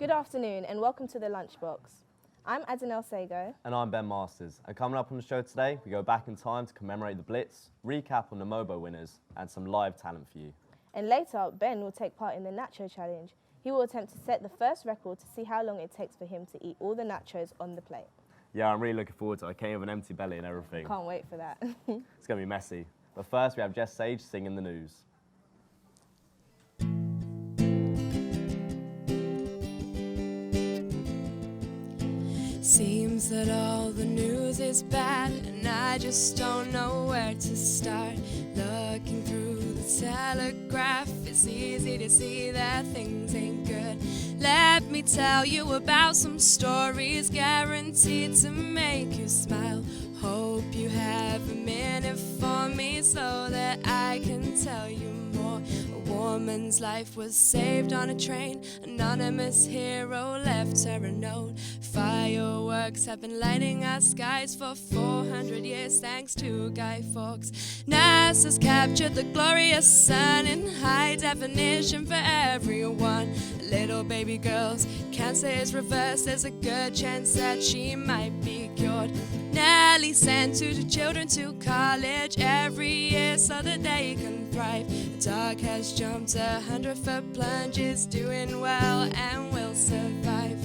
Good afternoon and welcome to the Lunchbox. I'm Adenel Sago. And I'm Ben Masters. And coming up on the show today, we go back in time to commemorate the Blitz, recap on the Mobo winners, and some live talent for you. And later, Ben will take part in the Nacho challenge. He will attempt to set the first record to see how long it takes for him to eat all the nachos on the plate. Yeah, I'm really looking forward to it. I came with an empty belly and everything. Can't wait for that. It's going to be messy. But first, we have Jess Sage singing the news. Seems that all the news is bad and I just don't know where to start. Looking through the Telegraph, it's easy to see that things ain't good. Let me tell you about some stories guaranteed to make you smile. Hope you have a minute for me so that I can tell you more. A woman's life was saved on a train. Anonymous hero left her a note. Fireworks have been lighting our skies for 400 years thanks to Guy Fawkes. NASA's captured the glorious sun in high definition for everyone. Little baby girl's cancer is reversed. There's a good chance that she might be cured. Nelly sent 2 children to college every year so that they can thrive. The dog has jumped 100-foot plunges, doing well and will survive.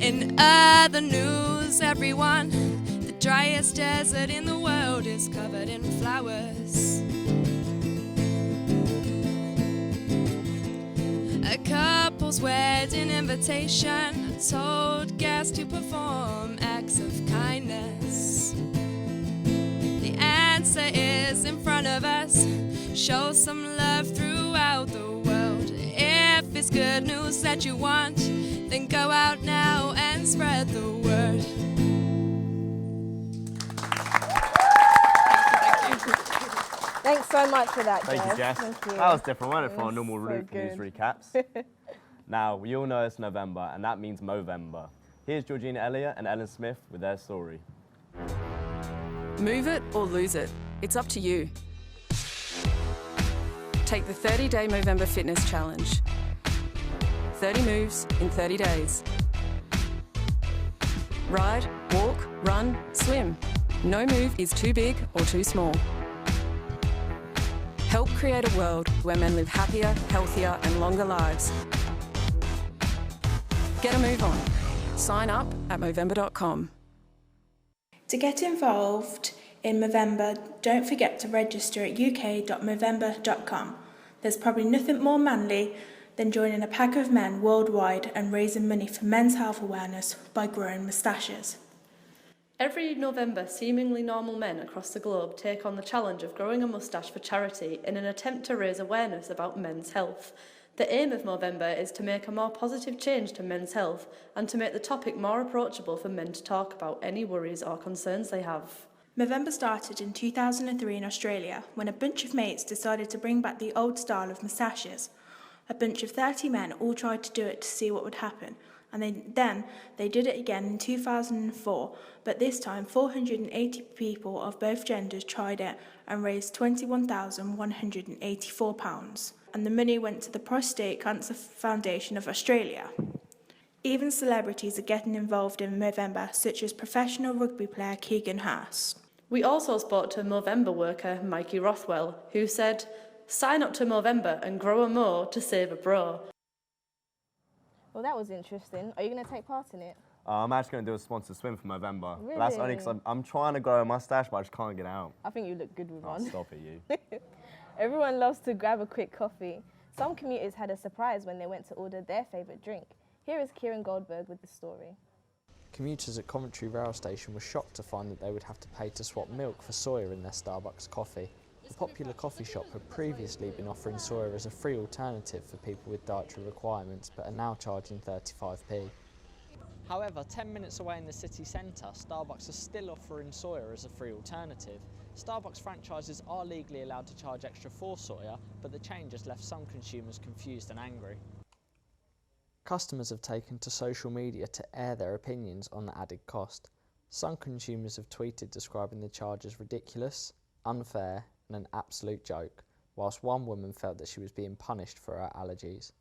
In other news, everyone, the driest desert in the world is covered in flowers. A couple's wedding invitation told guests to perform acts of kindness. The answer is in front of us. Show some love throughout the world. If it's good news that you want, then go out now and spread the word. Thanks so much for that, Jess. Thank you, Jess. Thank you. That was different, wasn't it, from our It was normal so news good. recaps? Now, we all know it's November, and that means Movember. Here's Georgina Elliott and Ellen Smith with their story. Move it or lose it. It's up to you. Take the 30-day Movember Fitness Challenge. 30 moves in 30 days. Ride, walk, run, swim. No move is too big or too small. Help create a world where men live happier, healthier and longer lives. Get a move on. Sign up at Movember.com. To get involved in Movember, don't forget to register at uk.movember.com. There's probably nothing more manly than joining a pack of men worldwide and raising money for men's health awareness by growing moustaches. Every November, seemingly normal men across the globe take on the challenge of growing a moustache for charity in an attempt to raise awareness about men's health. The aim of Movember is to make a more positive change to men's health and to make the topic more approachable for men to talk about any worries or concerns they have. Movember started in 2003 in Australia when a bunch of mates decided to bring back the old style of moustaches. A bunch of 30 men all tried to do it to see what would happen, and then they did it again in 2004, but this time 480 people of both genders tried it and raised £21,184, and the money went to the Prostate Cancer Foundation of Australia. Even celebrities are getting involved in Movember, such as professional rugby player Keegan Haas. We also spoke to Movember worker Mikey Rothwell, who said, "Sign up to Movember and grow a mo to save a bro." Well, that was interesting. Are you going to take part in it? I'm actually going to do a sponsored swim for Movember. Really? But that's only because I'm trying to grow a mustache, but I just can't get out. I think you look good with Oh, one. stop it, you. Everyone loves to grab a quick coffee. Some commuters had a surprise when they went to order their favourite drink. Here is Kieran Goldberg with the story. Commuters at Coventry rail station were shocked to find that they would have to pay to swap milk for soya in their Starbucks coffee. The popular coffee shop had previously been offering soya as a free alternative for people with dietary requirements, but are now charging 35p. However, 10 minutes away in the city centre, Starbucks are still offering soya as a free alternative. Starbucks franchises are legally allowed to charge extra for soya, but the change has left some consumers confused and angry. Customers have taken to social media to air their opinions on the added cost. Some consumers have tweeted describing the charge as ridiculous, unfair and an absolute joke, whilst one woman felt that she was being punished for her allergies.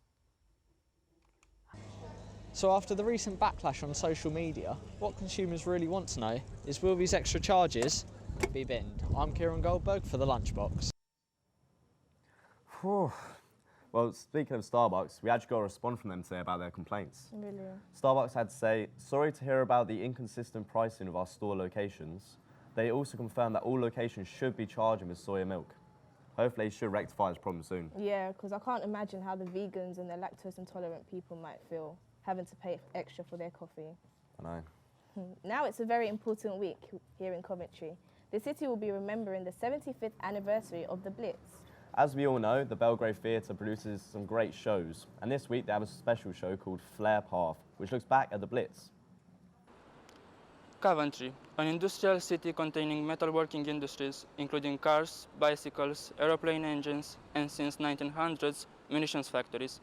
So after the recent backlash on social media, what consumers really want to know is, will these extra charges be binned? I'm Kieran Goldberg for the Lunchbox. Whew. Well, speaking of Starbucks, we actually got a response from them today about their complaints. Really? Starbucks had to say, sorry to hear about the inconsistent pricing of our store locations. They also confirmed that all locations should be charging with soya milk. Hopefully they should rectify this problem soon. Yeah, because I can't imagine how the vegans and the lactose intolerant people might feel having to pay extra for their coffee. I know. Now it's a very important week here in Coventry. The city will be remembering the 75th anniversary of the Blitz. As we all know, the Belgrave Theatre produces some great shows, and this week they have a special show called Flare Path, which looks back at the Blitz. Coventry, an industrial city containing metalworking industries, including cars, bicycles, aeroplane engines, and since 1900s, munitions factories.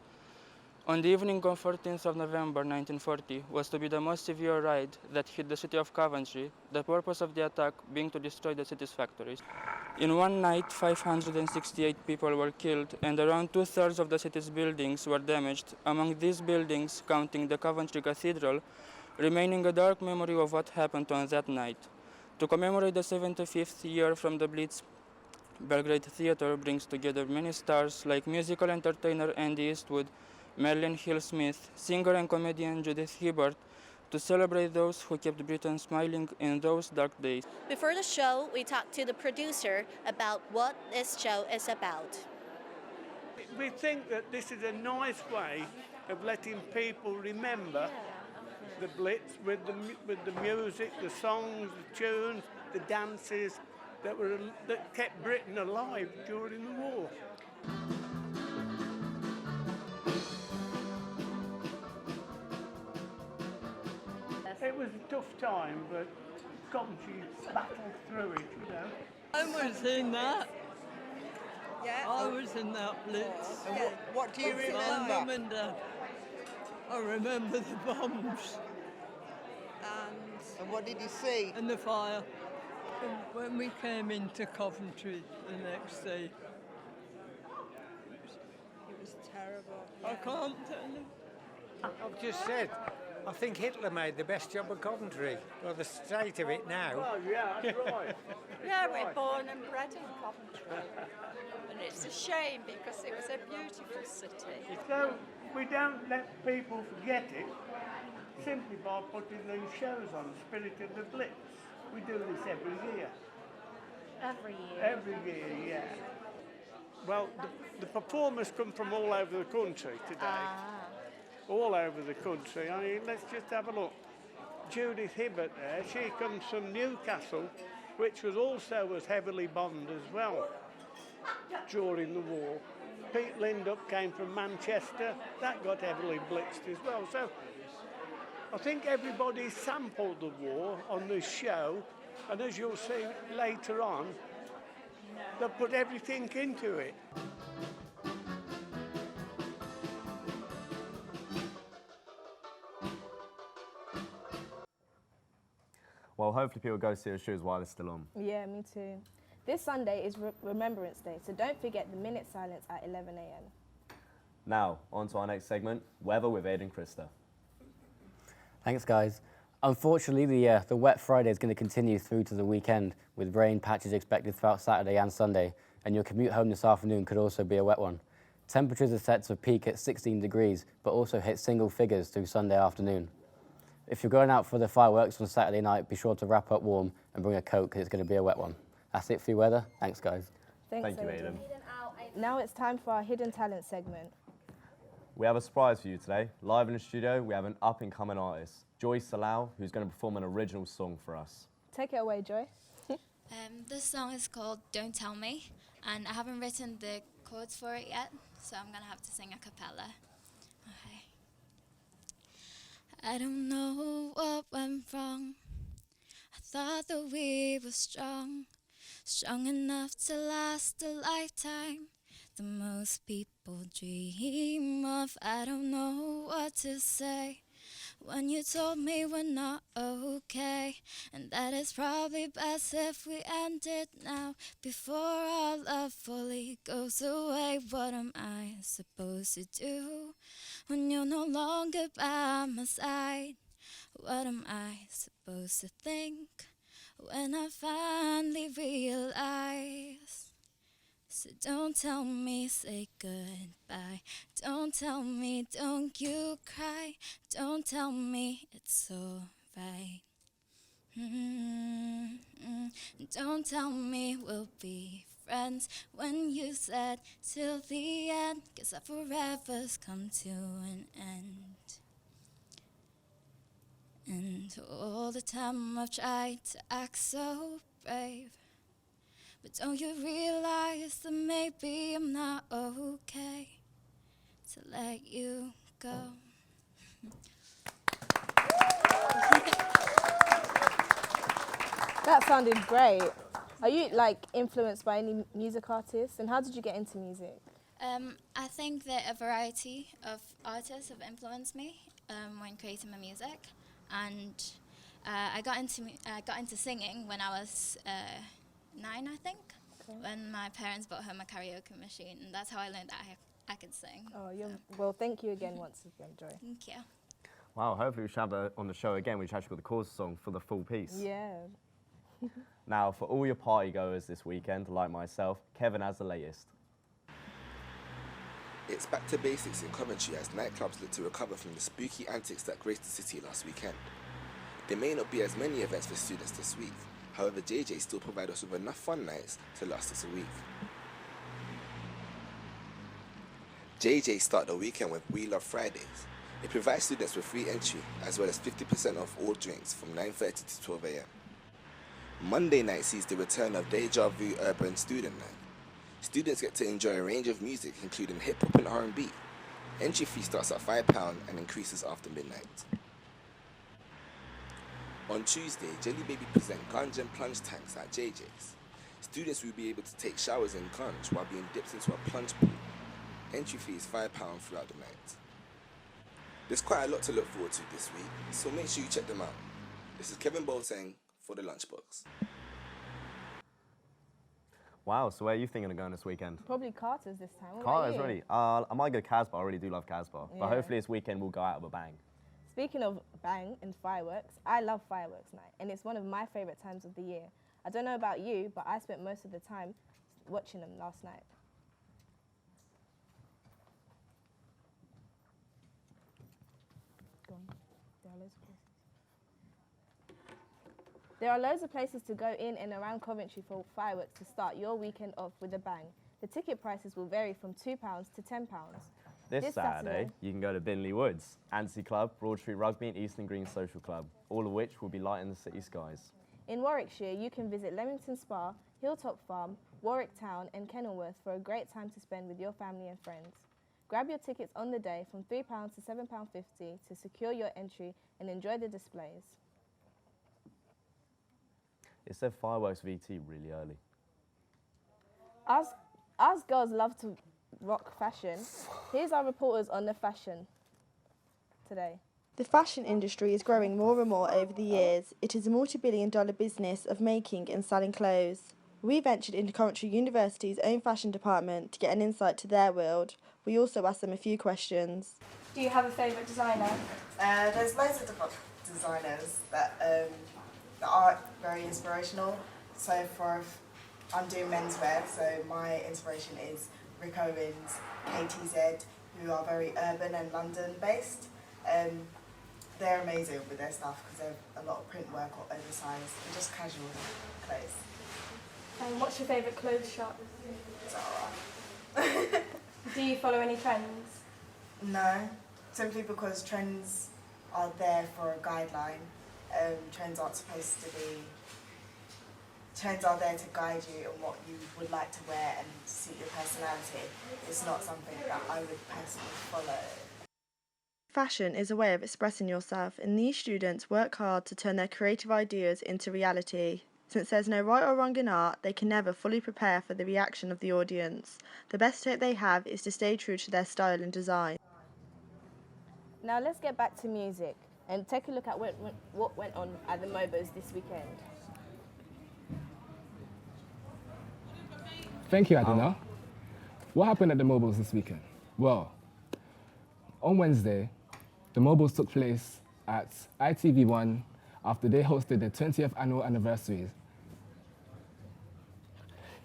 On the evening of 14th of November 1940 was to be the most severe raid that hit the city of Coventry, the purpose of the attack being to destroy the city's factories. In one night, 568 people were killed and around 2/3 of the city's buildings were damaged, among these buildings counting the Coventry Cathedral, remaining a dark memory of what happened on that night. To commemorate the 75th year from the Blitz, Belgrade Theatre brings together many stars like musical entertainer Andy Eastwood, Marilyn Hill-Smith, singer and comedian Judith Hibbert, to celebrate those who kept Britain smiling in those dark days. Before the show, we talked to the producer about what this show is about. We think that this is a nice way of letting people remember the Blitz with the music, the songs, the tunes, the dances that kept Britain alive during the war. It was a tough time, but Coventry battled through it, you know. I was in that. Yeah. I was in that Blitz. And what do you remember? I remember the bombs. And what did you see? And the fire. And when we came into Coventry the next day, it was terrible. I can't tell you. I've just said, I think Hitler made the best job of Coventry, or the state of it now. Oh, yeah, that's right. Yeah, we're born and bred in Coventry. And it's a shame because it was a beautiful city. So we don't let people forget it simply by putting these shows on, Spirit of the Blitz. We do this every year. Every year? Every year, yeah. Well, the performers come from all over the country today. All over the country. I mean, let's just have a look. Judith Hibbert there, she comes from Newcastle, which was also heavily bombed as well during the war. Pete Lindup came from Manchester, that got heavily blitzed as well. So I think everybody sampled the war on this show, and as you'll see later on, they'll put everything into it. Well, hopefully people go see the shows while they're still on. Yeah, me too. This Sunday is Remembrance Day, so don't forget the minute silence at 11 a.m. Now, on to our next segment, Weather with Aidan Krista. Thanks, guys. Unfortunately, the wet Friday is going to continue through to the weekend, with rain patches expected throughout Saturday and Sunday, and your commute home this afternoon could also be a wet one. Temperatures are set to peak at 16 degrees, but also hit single figures through Sunday afternoon. If you're going out for the fireworks on Saturday night, be sure to wrap up warm and bring a coat because it's going to be a wet one. That's it for your weather. Thanks, guys. Thank you, Aidan. Now it's time for our Hidden Talent segment. We have a surprise for you today. Live in the studio, we have an up-and-coming artist, Joy Salau, who's going to perform an original song for us. Take it away, Joy. This song is called Don't Tell Me, and I haven't written the chords for it yet, so I'm going to have to sing a cappella. Okay. I don't know what went wrong. I thought that we were strong enough to last a lifetime. The most people dream of. I don't know what to say. when you told me we're not okay, and that it's probably best if we end it now before our love fully goes away. What am I supposed to do when you're no longer by my side? What am I supposed to think when I finally realize? So don't tell me say goodbye. Don't tell me don't you cry. Don't tell me it's alright. Don't tell me we'll be friends when you said till the end, 'cause our forever's come to an end. And all the time I've tried to act so brave, but don't you realize that maybe I'm not okay to let you go? That sounded great. Are you like influenced by any music artists, and how did you get into music? I think that a variety of artists have influenced me when creating my music, and I got into singing when I was 9, I think, when my parents bought home a karaoke machine, and that's how I learned that I could sing. Oh, well, thank you again once again, Joy. Thank you. Wow, hopefully we should have her on the show again. We should actually got the chorus song for the full piece. Yeah. Now, for all your party goers this weekend, like myself, Kevin has the latest. It's back to basics in Coventry as nightclubs look to recover from the spooky antics that graced the city last weekend. There may not be as many events for students this week, however JJ still provides us with enough fun nights to last us a week. JJ started the weekend with We Love Fridays. It provides students with free entry as well as 50% off all drinks from 9:30 to 12 a.m. Monday night sees the return of Deja Vu Urban Student Night. Students get to enjoy a range of music including hip-hop and R&B. Entry fee starts at £5 and increases after midnight. On Tuesday, Jelly Baby present Gunge and Plunge tanks at JJ's. Students will be able to take showers in Gunge while being dipped into a plunge pool. Entry fee is £5 throughout the night. There's quite a lot to look forward to this week, so make sure you check them out. This is Kevin Boateng for the Lunchbox. Wow, so where are you thinking of going this weekend? Probably Carter's this time. What about Carter's, you? really? I might go Casbah. I really do love Casbah. Yeah. But hopefully this weekend we'll go out with a bang. Speaking of bang and fireworks, I love fireworks night, and it's one of my favourite times of the year. I don't know about you, but I spent most of the time watching them last night. Go on. There are loads of places to go in and around Coventry for fireworks to start your weekend off with a bang. The ticket prices will vary from £2 to £10. This Saturday, you can go to Binley Woods, Anstey Club, Broad Street Rugby and Eastern Green Social Club, all of which will be lighting the city skies. In Warwickshire, you can visit Leamington Spa, Hilltop Farm, Warwick Town and Kenilworth for a great time to spend with your family and friends. Grab your tickets on the day from £3 to £7.50 to secure your entry and enjoy the displays. It said fireworks VT really early. Us girls love to rock fashion. Here's our reporters on the fashion today. The fashion industry is growing more and more over the years. It is a multi-billion-dollar business of making and selling clothes. We ventured into Coventry University's own fashion department to get an insight to their world. We also asked them a few questions. Do you have a favourite designer? There's loads of different designers that are very inspirational. So I'm doing menswear, so my inspiration is Rick Owens, KTZ, who are very urban and London based. They're amazing with their stuff because they're a lot of print work or oversized and just casual clothes. And what's your favourite clothes shop? Zara. Do you follow any trends? No, simply because trends are there for a guideline. Trends aren't supposed to be... Trends are there to guide you on what you would like to wear and suit your personality. It's not something that I would personally follow. Fashion is a way of expressing yourself, and these students work hard to turn their creative ideas into reality. Since there's no right or wrong in art, they can never fully prepare for the reaction of the audience. The best hope they have is to stay true to their style and design. Now let's get back to music and take a look at what went on at the Mobos this weekend. Thank you, Adina. What happened at the Mobos this weekend? Well, on Wednesday, the Mobos took place at ITV1 after they hosted their 20th annual anniversary.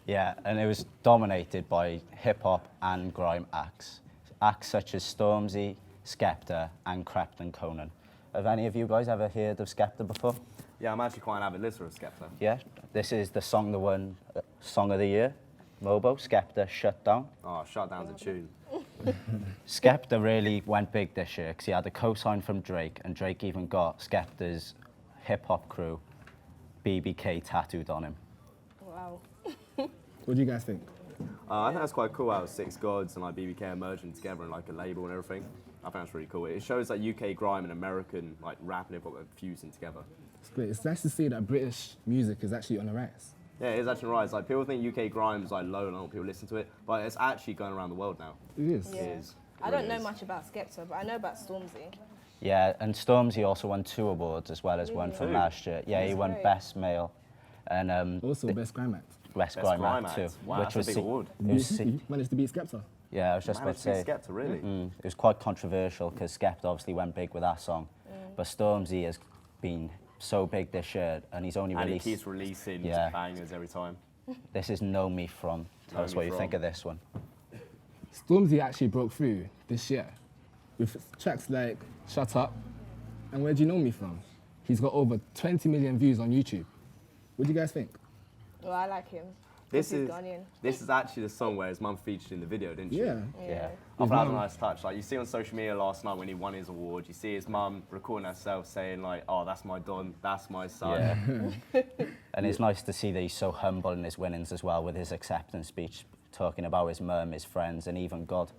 Yeah, and it was dominated by hip-hop and grime acts. Acts such as Stormzy, Skepta and Crepton Conan. Have any of you guys ever heard of Skepta before? Yeah, I'm actually quite an avid listener of Skepta. Yeah, this is the song that won Song of the Year. Mobo, Skepta, Shut Down. Oh, Shut Down's a tune. Skepta really went big this year because he had a co-sign from Drake, and Drake even got Skepta's hip-hop crew, BBK, tattooed on him. Wow. What do you guys think? I think that's quite cool how Six Gods and like BBK are merging together in like a label and everything. I think that's really cool. It shows that UK grime and American like rap and hip-hop are fusing together. It's great. It's nice to see that British music is actually on the rise. Yeah, it is actually right. It's like people think UK grime is like low and I don't want people listen to it, but it's actually going around the world now. It is. Yeah. It is. I don't know much about Skepta, but I know about Stormzy. Yeah, and Stormzy also won 2 awards as well as one from last year. Yeah, he won Best Male and also Best Grime Act. Best Grime Act too. Wow, that's a big award. He managed to beat Skepta. Yeah, I was just about to say. Skepta, really? It was quite controversial because Skepta obviously went big with that song, but Stormzy has been so big this year, and he's only released. And he keeps releasing bangers every time. This is Know Me From. Tell us what you think of this one. Stormzy actually broke through this year with tracks like Shut Up and Where'd You Know Me From. He's got over 20 million views on YouTube. What do you guys think? Well, I like him. This is actually the song where his mum featured in the video, didn't she? Yeah. I thought that was a nice touch. Like you see on social media last night when he won his award, you see his mum recording herself saying like, "Oh, that's my Don, that's my son." Yeah. And it's nice to see that he's so humble in his winnings as well, with his acceptance speech talking about his mum, his friends, and even God.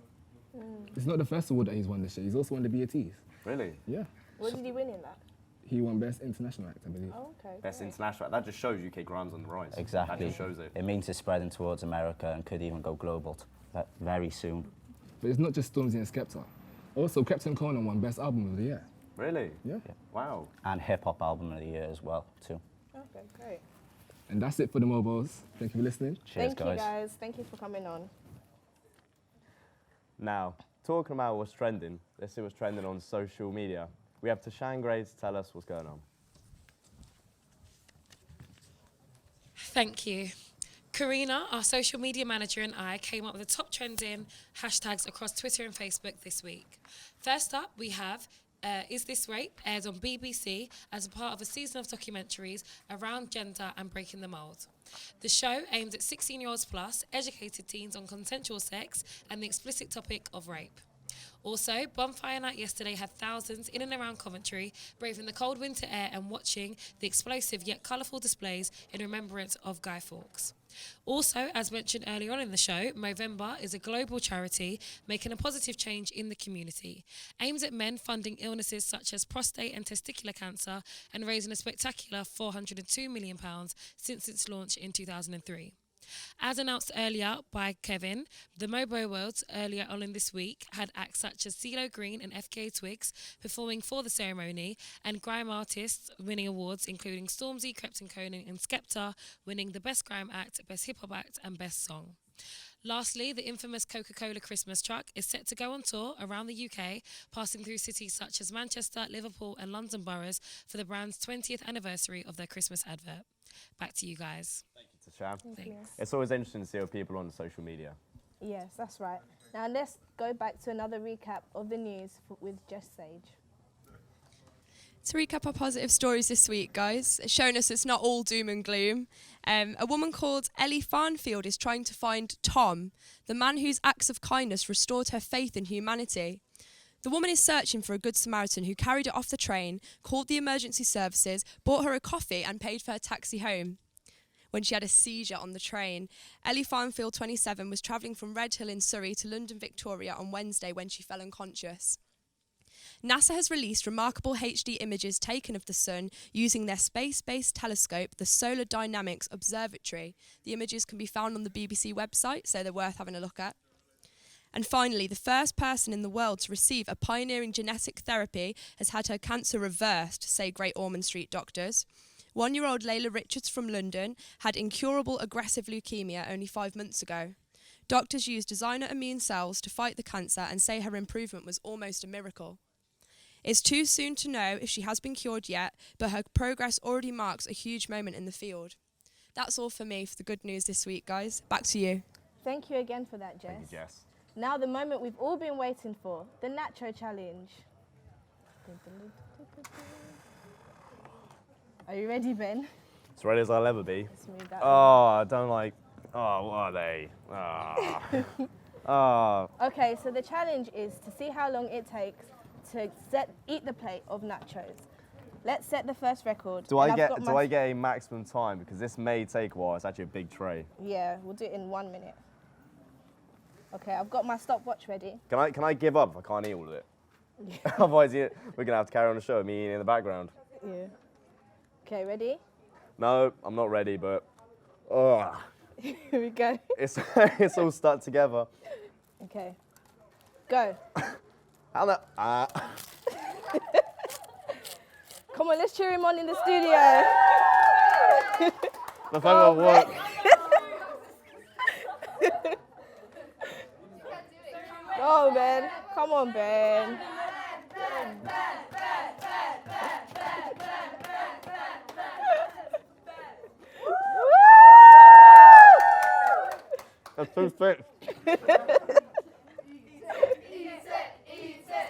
It's not the first award that he's won this year. He's also won the BATs. Really? Yeah. What did he win in that? He won Best International Act, I believe. Oh, okay. Best International Act. That just shows UK grime's on the rise. Exactly. That just shows it. It means it's spreading towards America and could even go global very soon. But it's not just Stormzy and Skepta. Also, Crepton Conan won Best Album of the Year. Really? Yeah. Wow. And Hip Hop Album of the Year as well, too. Okay, great. And that's it for the Mobos. Thank you for listening. Cheers, Thank you, guys. Thank you for coming on. Now, talking about what's trending, let's see what's trending on social media. We have Tashan Gray to tell us what's going on. Thank you. Karina, our social media manager, and I came up with the top trending hashtags across Twitter and Facebook this week. First up, we have Is This Rape, aired on BBC as a part of a season of documentaries around gender and breaking the mould. The show aimed at 16-year-olds plus, educated teens on consensual sex and the explicit topic of rape. Also, Bonfire Night yesterday had thousands in and around Coventry braving the cold winter air and watching the explosive yet colourful displays in remembrance of Guy Fawkes. Also, as mentioned earlier on in the show, Movember is a global charity making a positive change in the community, aimed at men funding illnesses such as prostate and testicular cancer and raising a spectacular £402 million since its launch in 2003. As announced earlier by Kevin, the Mobo Worlds earlier on in this week had acts such as CeeLo Green and FKA Twigs performing for the ceremony, and grime artists winning awards including Stormzy, Crepton Conan and Skepta winning the Best Grime Act, Best Hip Hop Act and Best Song. Lastly, the infamous Coca-Cola Christmas truck is set to go on tour around the UK, passing through cities such as Manchester, Liverpool and London boroughs for the brand's 20th anniversary of their Christmas advert. Back to you guys. Tashan. Thanks. It's always interesting to see what people on social media. Yes, that's right. Now let's go back to another recap of the news with Jess Sage. To recap our positive stories this week, guys, it's shown us it's not all doom and gloom. A woman called Ellie Farnfield is trying to find Tom, the man whose acts of kindness restored her faith in humanity. The woman is searching for a good Samaritan who carried her off the train, called the emergency services, bought her a coffee and paid for her taxi home. When she had a seizure on the train, Ellie Farnfield, 27, was travelling from Redhill in Surrey to London Victoria on Wednesday when she fell unconscious. NASA has released remarkable HD images taken of the sun using their space-based telescope, the Solar Dynamics Observatory. The images can be found on the BBC website, so they're worth having a look at. And finally, the first person in the world to receive a pioneering genetic therapy has had her cancer reversed, say Great Ormond Street doctors. 1-year-old Layla Richards from London had incurable aggressive leukemia only 5 months ago. Doctors used designer immune cells to fight the cancer and say her improvement was almost a miracle. It's too soon to know if she has been cured yet, but her progress already marks a huge moment in the field. That's all for me for the good news this week, guys. Back to you. Thank you again for that, Jess. Thank you, Jess. Now the moment we've all been waiting for, the Nacho Challenge. Are you ready, Ben? As ready as I'll ever be. Let's move that I don't like... Oh, what are they? Okay, so the challenge is to see how long it takes to eat the plate of nachos. Let's set the first record. Do I get a maximum time? Because this may take a while. It's actually a big tray. Yeah, we'll do it in 1 minute. Okay, I've got my stopwatch ready. Can I give up if I can't eat all of it? Otherwise, we're gonna have to carry on the show with me eating in the background. Yeah. Okay, ready? No, I'm not ready, but Here we go. it's all stuck together. Okay. Go. How the Come on, let's cheer him on in the studio. The phone will work. Go, Ben. Come on, Ben. That's too thick.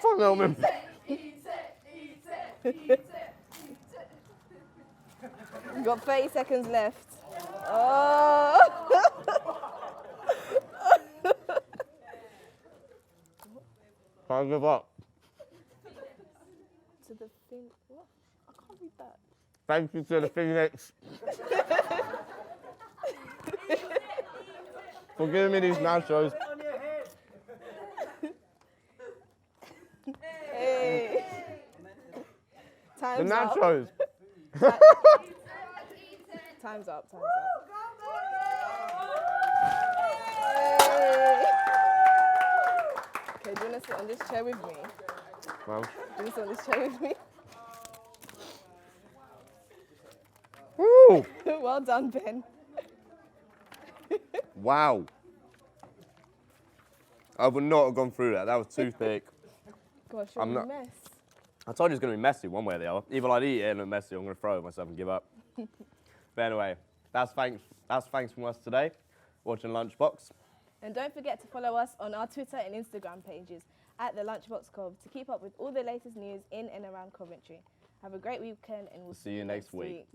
Fuck no, man. We've got 30 seconds left. Oh. Can't give up. To the thing. What? I can't read that. Thank you to the Phoenix for giving me these nachos. Hey. Time's The up. nachos. Time's up. Hey. Okay, do you want to sit on this chair with me? Well. Do you want to sit on this chair with me? Woo! Well done, Ben. Wow. I would not have gone through that. That was too thick. Gosh, you're a mess. I told you it's going to be messy one way or the other. Either I'd eat it and it's messy, or I'm going to throw it myself and give up. But anyway, that's thanks from us today, watching Lunchbox. And don't forget to follow us on our Twitter and Instagram pages at the Lunchbox Cov to keep up with all the latest news in and around Coventry. Have a great weekend and we'll See you next week.